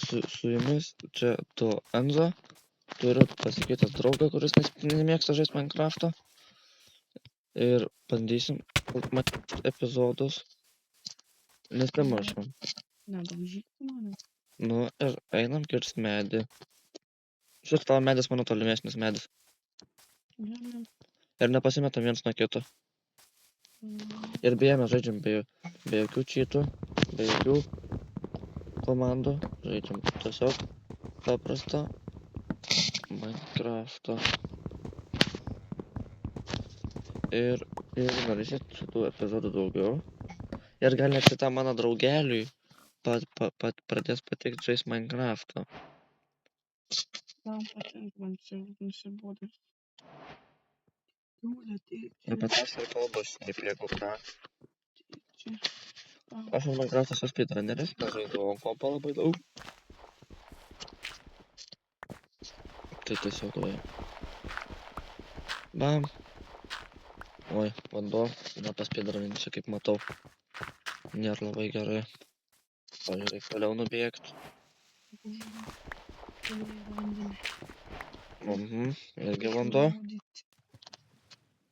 su jumis čia tu Enzo. Turiu pasikeitęs draugą, kuris nemėgsta žaisti Minecraft'o. Ir bandysim matyti epizodus. Nesimušam. Nedaužyk mane. Nu ir einam kirst medį. Šis tavo medis mano tolimesnis medis. Ne. Ir nepasimetam viens nuo kito. Ir beje, mes žaidžiam be jokių čytų, be jokių komandų. Žaidžiam tiesiog paprastą Minecraft'ą. Ir jeigu norėsit šitų epizodų daugiau, ir gal net šitam mano draugeliui pradės patikti žaisti Minecraft'ą. Man patinka, man čia nusibodęs. Apie tas ir kalbos, kaip jeigu ką. Čia. Aš už Minecraft'ą esu speedrunneris, nes žaidžiu kompą labai daug. Tai tiesiog labai. Bam. Oi, vanduo, nepaspėdaraninsiu, kaip matau. Nėra labai gerai. Pažiūrėk, toliau nubėgti. Irgi vanduo.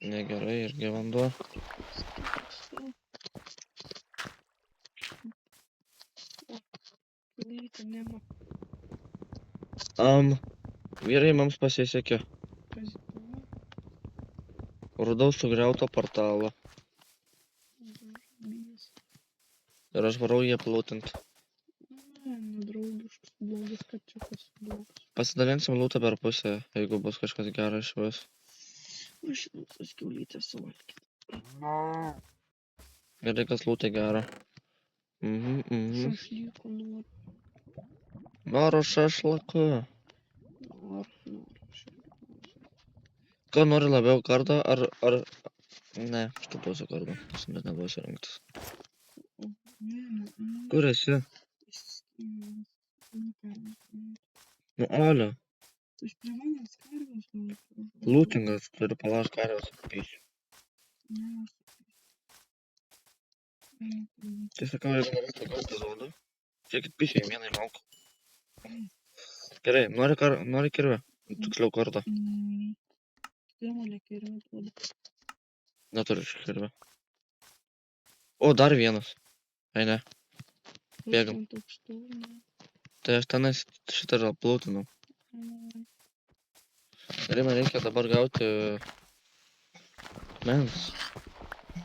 Negerai, irgi vanduo. Vyrai, mums pasisekė. Radau sugriautą portalą. Ir aš varau jį aplūtint. Nedraugiškas, blogas kačiukas, blogas. Pasidalinsim lūtą per pusę, jeigu bus kažkas gero iš vis. Aš tos kiaulytės suvalgyti. Gerai, kas lūtė gero. Šašlykų noriu. Noriu šašlakų. Noriu. Ko nori labiau, kardą ar... Ne, aš tu duosiu kardą, aš net neduosiu rinktis. Kur esi? Nu, Alio. Tu iš prie manęs karvės nori. Lūtingas, turiu palaužt karvės apysiu. Ne, Tai sakau, jeigu norėtų daugiau epizodų, žiūrėkit pisiai, vienai lauku. Gerai, nori kirvę? Tiksliau kardą. Tai mane kirvę duoda. Neturiu šį kirvę. O, dar vienas. Ai ne. Bėgam. Tai aš tenais šitą ir aplūtinau. Gerai, man reikia dabar gauti... Mens.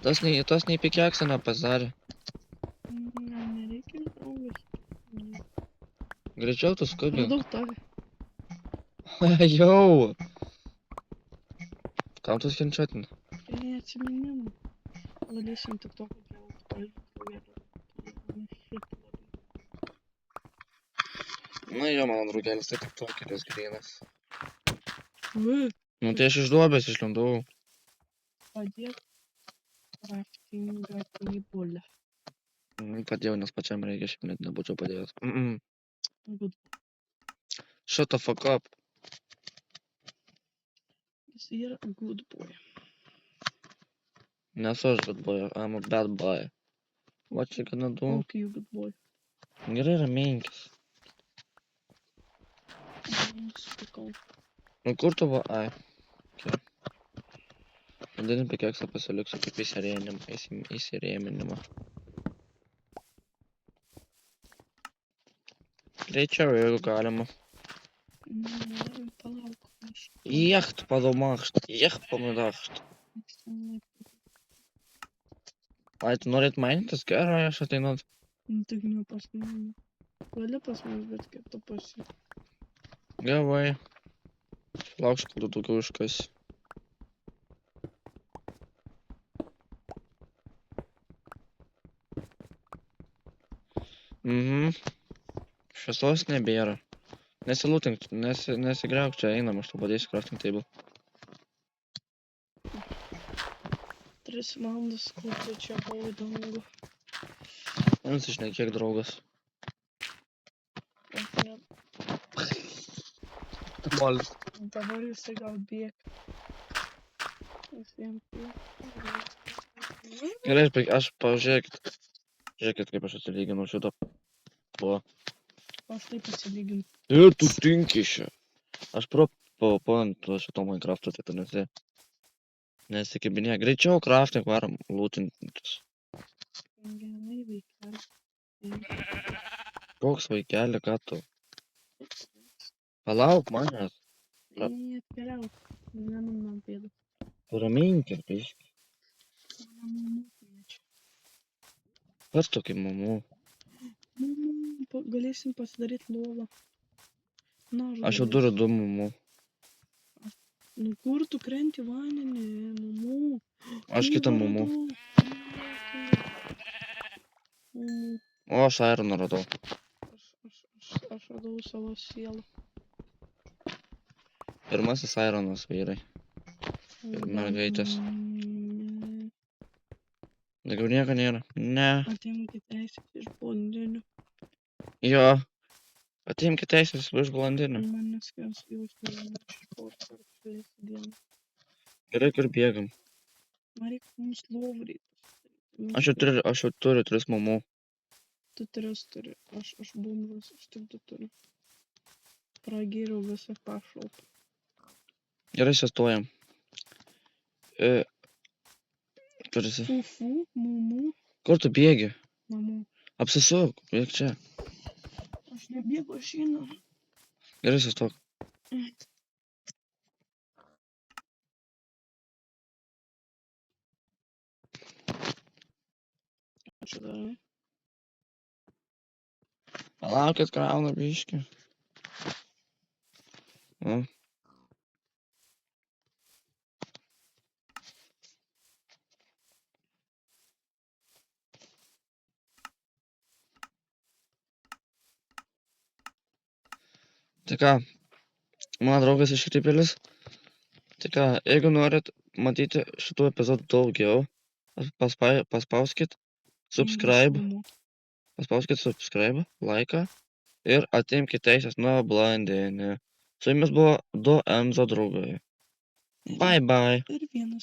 Tas nei pikeksą nepasidarė. Nereikia draugas. Greičiau tu skubi. Radau tave. Jau! Kam tu skinčiuotin? Tai atsiminimų. Galėsim tik to, kad jau pažiūrėjau. Na jo, mano draugelis, tai tik tokeris grynas. Nu, Nu tai aš iš duobės išlindau. padėk craftingą knybulę. Padėjau, nes pačiam reikia, šiaip net nebūčiau padėjęs. Good. Shut the fuck up. Jis yra good boy. Nesu aš good boy, I'm a bad boy. What you gonna do? Okay, you good boy. Gerai, ramienkis. Sutikau. Nu kur tu va... Ai. Okay. Vandinį pikeksą pasiliksiu kaip įsirėminimą. Greičiau, jeigu galima. Palauk. Jecht padomachst, jecht pamadacht. Ai, tu norėt mainytis? Gerai, aš ateinu. Tik ne pas mane. Gali pas mane, bet kaip tu pasi. Gavai. Lauksiu, kol tu daugiau iškasi. Šviesos nebėra. Nesilūtink, nesigriauk čia, einam, aš tau padėsiu crafting table. 3 valandas, kol tu čia buvai dangų. Nusišnekėk, draugas. Molis. Dabar jisai gal bėg. Gerai, aš pažiūrėkit. Žiūrėkit, kaip aš atsilyginau šito. aš taip atsilyginu. Ir tu tinki čia. Aš po šito Minecraft'o, tai tu nesikibinė. Greičiau crafting varom lootintis. Gerai, vaikeli. Koks vaikeli, ką tu? Palauk manęs. Ei, atkeliauk. Nemanau pėdą. Paraminkit, biški. Mamų kviečia. Kas tokį mamų? Mamų, galėsim pasidaryti lovą. Na, Aš jau turiu 2 mamų. Nu kur tu krenti vandenį, mamų? Aš kitą mamų. O, aš Ironą radau. Aš radau savo sielą. Pirmasis Ironas, vyrai. Ir mergaitės. Daugiau nieko nėra. Ne. Atimkit teisės iš blondinių. Jo. Atimkit teisės iš blondinių. Manęs kas jūs nežinau. Gerai, kur bėgam. Man reikia mums lovų reikia. Aš jau turiu 3 mamų. Tu 3 turi. Aš bumžas, aš tik 2 turiu. Pragėriau visą pašalpą. Gerai, sėstojam. Kur esi? Fufu, mamų, Kur tu bėgi? mamų. Apsisuk, bėg čia. Aš nebėgu, aš einu. Gerai, sėstok. Ačiū darai. Palaukit, krauna biškį. O. Tai ką, mano draugas Iškrypėlis. Tai ką, jeigu norit matyti šitų epizodų daugiau, paspauskit subscribe, laiką ir atimkit teisės nuo blondinių. Su jumis buvo 2 Emzo draugai. Bye bye. Ir vienas